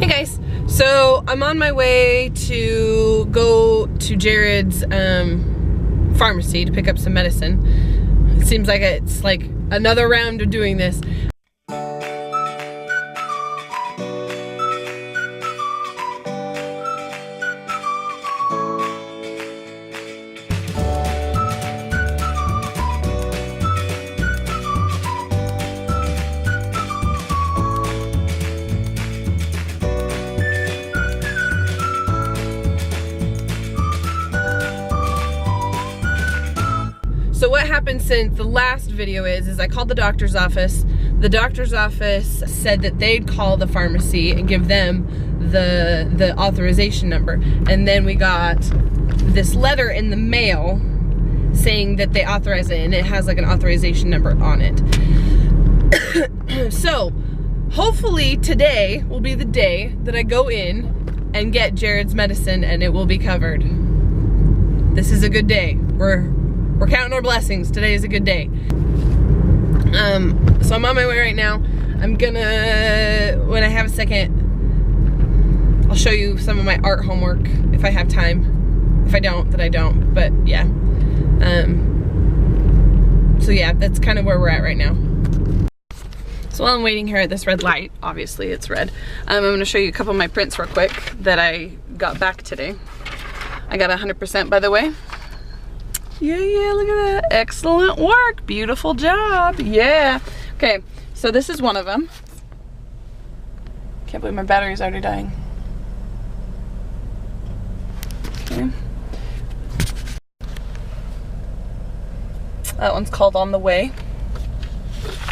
Hey guys, so I'm on my way to go to Jared's pharmacy to pick up some medicine. It seems like it's like another round of doing this. So what happened since the last video is I called the doctor's office. The doctor's office said that they'd call the pharmacy and give them the authorization number. And then we got this letter in the mail saying that they authorized it, and it has like an authorization number on it. So hopefully today will be the day that I go in and get Jared's medicine and it will be covered. This is a good day. We're counting our blessings. Today is a good day. So I'm on my way right now. I'm gonna, when I have a second, I'll show you some of my art homework if I have time. If I don't, then I don't, but yeah. So yeah, that's kind of where we're at right now. So while I'm waiting here at this red light, obviously it's red, I'm gonna show you a couple of my prints real quick that I got back today. I got 100% by the way. Yeah, look at that. Excellent work. Beautiful job. Yeah. Okay, so this is one of them. Can't believe my battery's already dying. Okay. That one's called On the Way.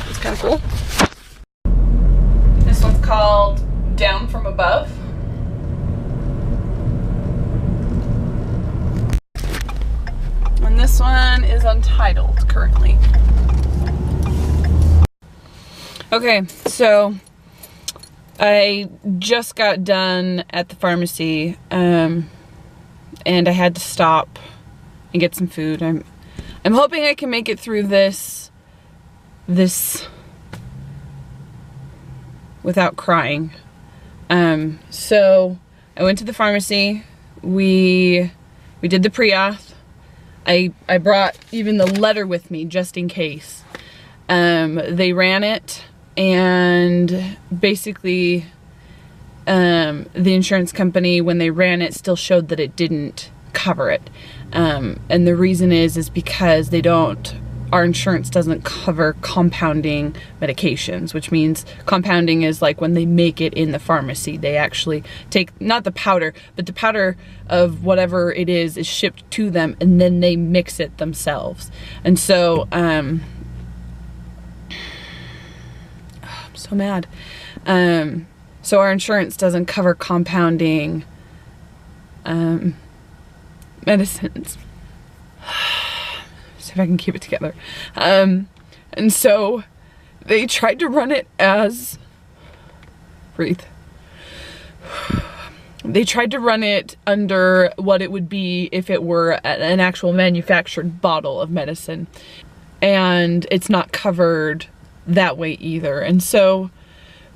It's kind of cool. This one's called Down from Above. And this one is untitled currently. Okay, so I just got done at the pharmacy, and I had to stop and get some food. I'm hoping I can make it through this without crying. So I went to the pharmacy. We did the pre-auth. I brought even the letter with me just in case. They ran it, and basically the insurance company, when they ran it, still showed that it didn't cover it. And the reason is because our insurance doesn't cover compounding medications, which means compounding is like when they make it in the pharmacy. They actually take, not the powder, but the powder of whatever it is shipped to them, and then they mix it themselves. And so, I'm so mad. So our insurance doesn't cover compounding medicines. See if I can keep it together. And so they tried to run it as, breathe. They tried to run it under what it would be if it were an actual manufactured bottle of medicine. And it's not covered that way either. And so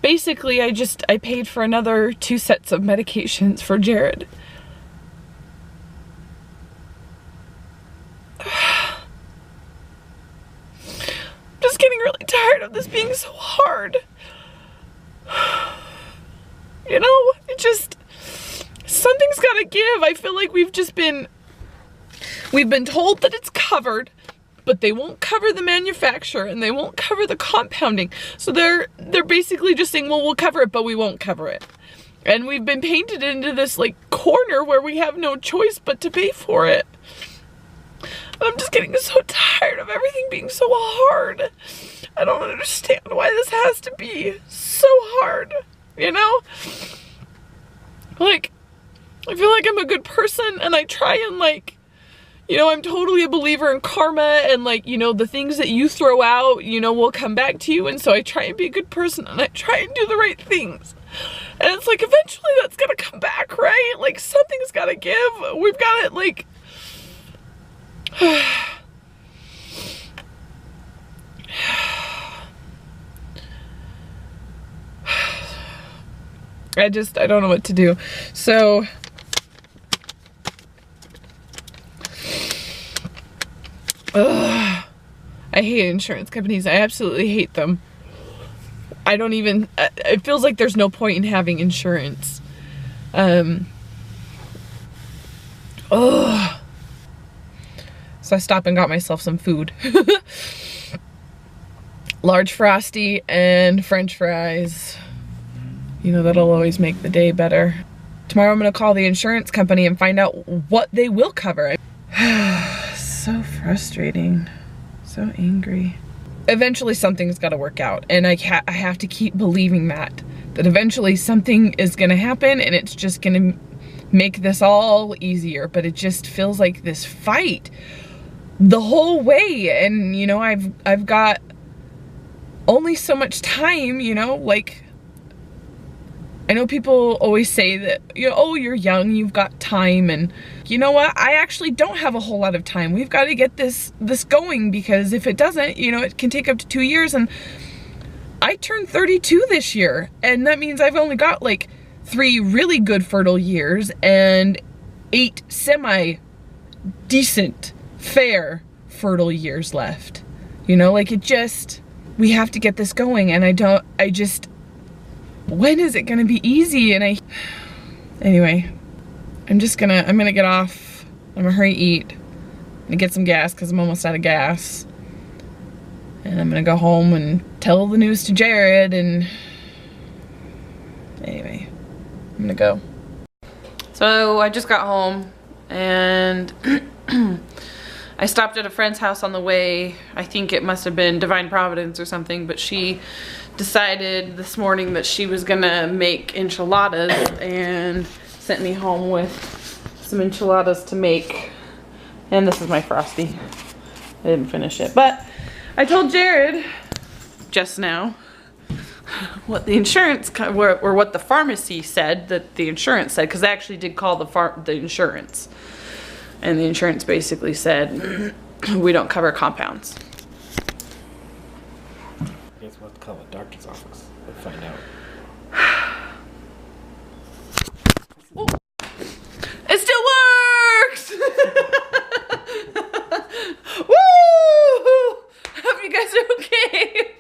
basically I paid for another 2 sets of medications for Jared. Getting really tired of this being so hard. You know, something's gotta give. I feel like we've been told that it's covered, but they won't cover the manufacturer and they won't cover the compounding. So they're basically just saying, well, we'll cover it, but we won't cover it. And we've been painted into this like corner where we have no choice but to pay for it. I'm just getting so tired of everything being so hard. I don't understand why this has to be so hard, you know? Like, I feel like I'm a good person and I try and like, you know, I'm totally a believer in karma and like, you know, the things that you throw out, you know, will come back to you. And so I try and be a good person and I try and do the right things. And it's like, eventually that's gonna come back, right? Like something's gotta give. We've got it like, I don't know what to do. So ugh, I hate insurance companies. I absolutely hate them. I don't even, it feels like there's no point in having insurance. Oh, so I stopped and got myself some food. Large Frosty and French fries. You know, that'll always make the day better. Tomorrow I'm gonna call the insurance company and find out what they will cover. So frustrating, so angry. Eventually something's gotta work out, and I have to keep believing that eventually something is gonna happen and it's just gonna make this all easier, but it just feels like this fight the whole way. And you know, I've got only so much time, you know, like I know people always say that, you know, oh, you're young, you've got time, and you know what? I actually don't have a whole lot of time. We've got to get this going, because if it doesn't, you know, it can take up to 2 years, and I turned 32 this year, and that means I've only got like 3 really good fertile years and 8 semi-decent, fair fertile years left. You know, like we have to get this going, and when is it gonna be easy? And anyway, I'm gonna get off. I'm gonna hurry eat and get some gas because I'm almost out of gas. And I'm gonna go home and tell the news to Jared, and anyway, I'm gonna go. So I just got home and I stopped at a friend's house on the way. I think it must have been Divine Providence or something, but she decided this morning that she was gonna make enchiladas and sent me home with some enchiladas to make. And this is my Frosty. I didn't finish it, but I told Jared just now what the insurance, or what the pharmacy said that the insurance said, because I actually did call the insurance. And the insurance basically said, we don't cover compounds. I guess we'll have to call the doctor's office and find out. Oh, it still works! Woo! I hope you guys are okay.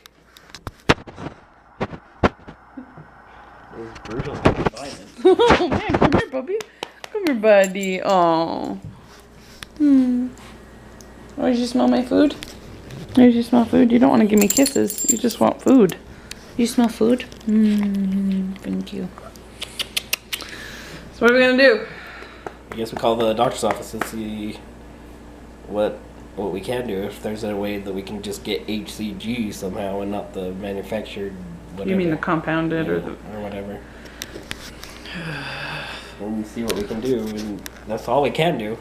It was brutal confinement. Oh man, come here, puppy. Come here, buddy. Oh. Oh, did you smell my food? Did you smell food? You don't want to give me kisses. You just want food. You smell food? Thank you. So what are we gonna do? I guess we call the doctor's office and see what we can do. If there's a way that we can just get HCG somehow and not the manufactured whatever. You mean the compounded, yeah, or whatever. And see what we can do, and that's all we can do.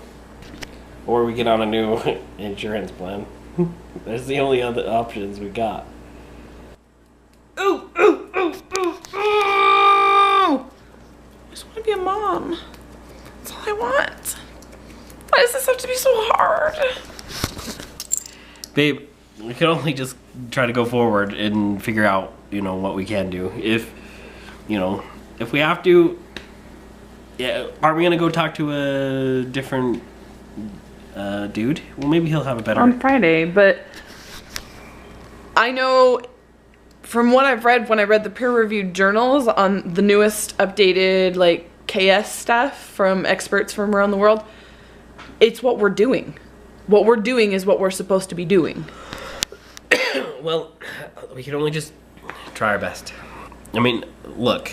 Or we get on a new insurance plan. That's the only other options we got. Ooh, ooh, ooh, ooh, ooh! I just want to be a mom. That's all I want. Why does this have to be so hard? Babe, we can only just try to go forward and figure out, you know, what we can do. If we have to, yeah, are we gonna go talk to a different dude? Well, maybe he'll have a better... On Friday, but I know from what I've read when I read the peer-reviewed journals on the newest updated like KS stuff from experts from around the world, it's what we're doing. What we're doing is what we're supposed to be doing. Well, we can only just try our best. I mean, look.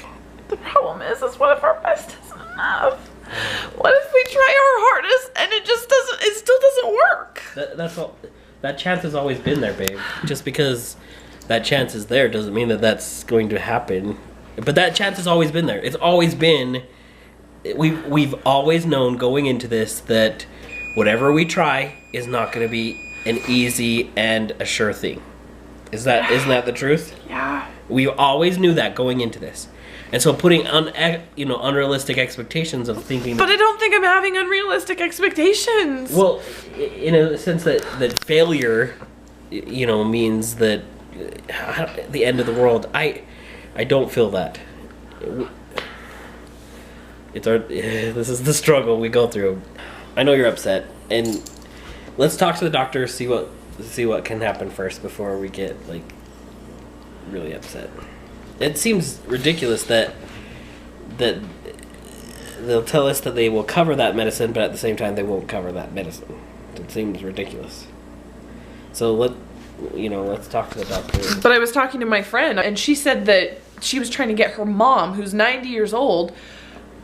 The problem is what if our best isn't enough? What if we try our hardest and it still doesn't work? That's all. That chance has always been there, babe. Just because that chance is there doesn't mean that that's going to happen. But that chance has always been there. It's always been. We've always known going into this that whatever we try is not going to be an easy and a sure thing. Isn't that the truth? Yeah. We always knew that going into this. And so putting unrealistic expectations of thinking that, but I don't think I'm having unrealistic expectations. well, in a sense that failure, means that the end of the world. I don't feel that. this is the struggle we go through. I know you're upset, and let's talk to the doctor, see what can happen first before we get like really upset. It seems ridiculous that they'll tell us that they will cover that medicine, but at the same time they won't cover that medicine. It seems ridiculous. So let's talk to the doctor. But I was talking to my friend, and she said that she was trying to get her mom, who's 90 years old,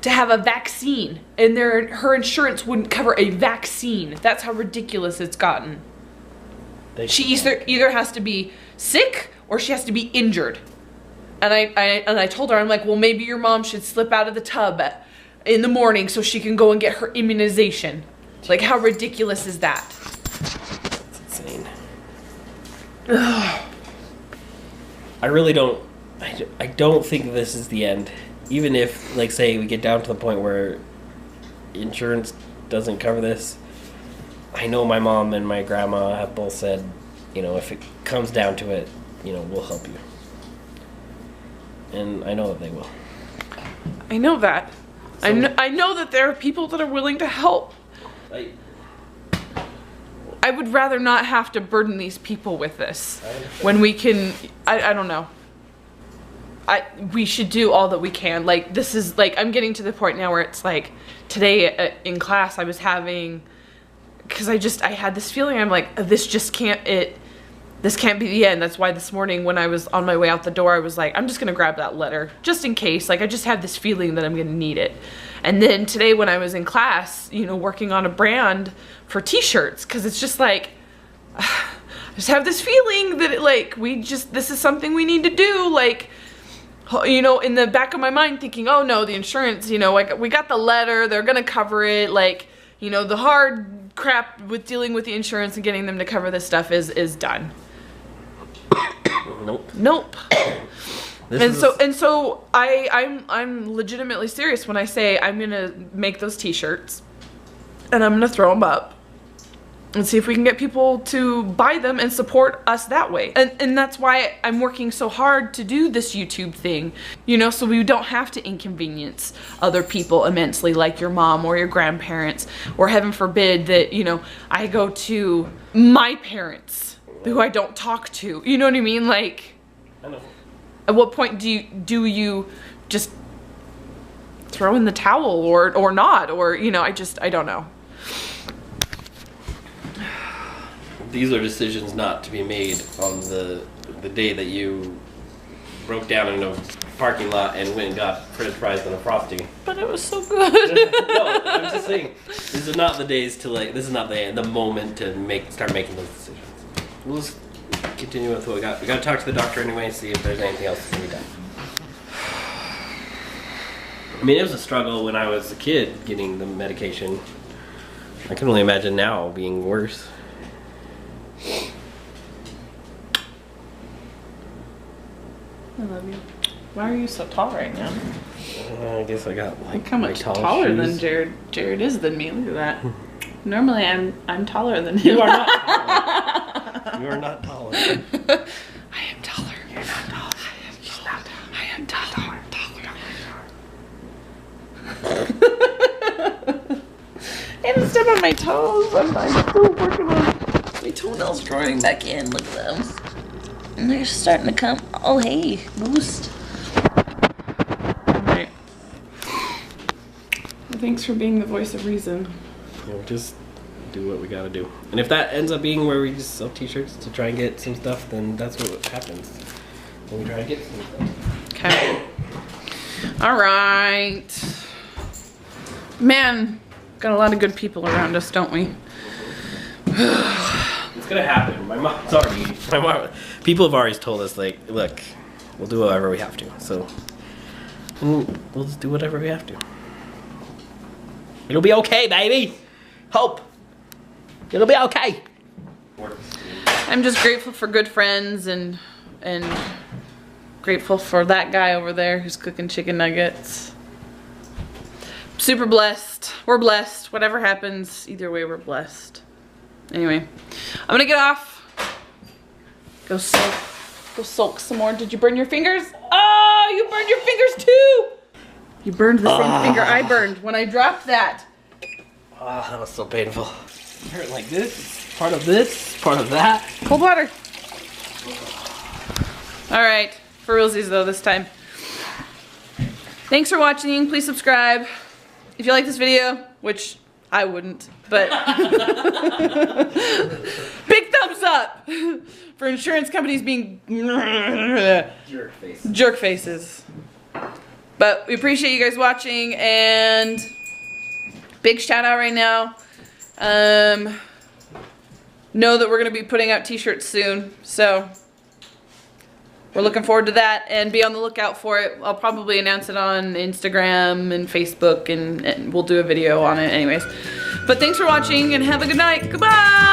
to have a vaccine, and her insurance wouldn't cover a vaccine. That's how ridiculous it's gotten. She either has to be sick or she has to be injured. And I told her, I'm like, well, maybe your mom should slip out of the tub in the morning so she can go and get her immunization. Like, how ridiculous is that? That's insane. I really don't. I don't think this is the end. Even if, like, say, we get down to the point where insurance doesn't cover this, I know my mom and my grandma have both said, if it comes down to it, we'll help you. And I know that they will. I know that. So, I know that there are people that are willing to help. I would rather not have to burden these people with this when we can. I don't know. We should do all that we can. Like, this is like, I'm getting to the point now where it's like, today in class I was having, because I had this feeling, I'm like, this can't be the end. That's why this morning when I was on my way out the door, I was like, I'm just gonna grab that letter just in case. Like, I just have this feeling that I'm gonna need it. And then today when I was in class, working on a brand for t-shirts, because it's just like, I just have this feeling that this is something we need to do. Like, in the back of my mind thinking, oh no, the insurance, like, we got the letter, they're gonna cover it. Like, the hard crap with dealing with the insurance and getting them to cover this stuff is done. Nope. So I'm legitimately serious when I say I'm gonna make those t-shirts and I'm gonna throw them up and see if we can get people to buy them and support us that way. And that's why I'm working so hard to do this YouTube thing, so we don't have to inconvenience other people immensely, like your mom or your grandparents, or heaven forbid that, I go to my parents who I don't talk to. You know what I mean? Like, I know. At what point do you just throw in the towel or not? Or, I don't know. These are decisions not to be made on the day that you broke down in a parking lot and went and got french fries and a Frosty. But it was so good. No, I'm just saying, these are not the days to, this is not the moment to start making those decisions. We'll just continue with what we got. We got to talk to the doctor anyway, see if there's anything else that can be done. I mean, it was a struggle when I was a kid getting the medication. I can only imagine now being worse. I love you. Why are you so tall right now? I guess I got Look how much taller than Jared. Jared is than me. Look at that. Normally I'm taller than him. You are not taller. You are not taller. I am taller. You're not taller. I am taller. I had to step on my toes. I'm still working on my toenails growing back in. Look at them. And they're starting to come. Oh, hey, boost. Alright. Well, thanks for being the voice of reason. Just do what we gotta do. And if that ends up being where we just sell t-shirts to try and get some stuff, then that's what happens. When we try to get some stuff. Okay. Alright. Man, got a lot of good people around us, don't we? It's gonna happen. People have always told us, like, look, we'll do whatever we have to. So we'll just do whatever we have to. It'll be okay, baby. Hope. It'll be okay. I'm just grateful for good friends and grateful for that guy over there who's cooking chicken nuggets. Super blessed. We're blessed. Whatever happens, either way, we're blessed. Anyway, I'm gonna get off. Go sulk some more. Did you burn your fingers? Oh, you burned your fingers too! You burned the same finger I burned when I dropped that. Ah, that was so painful. It hurt like this, part of that. Cold water. All right, for realsies though this time. Thanks for watching. Please subscribe. If you like this video, which I wouldn't, but big thumbs up for insurance companies being jerk faces. But we appreciate you guys watching, and big shout out right now. Know that we're gonna be putting out t-shirts soon, so we're looking forward to that, and be on the lookout for it. I'll probably announce it on Instagram and Facebook, and we'll do a video on it anyways. But thanks for watching, and have a good night. Goodbye!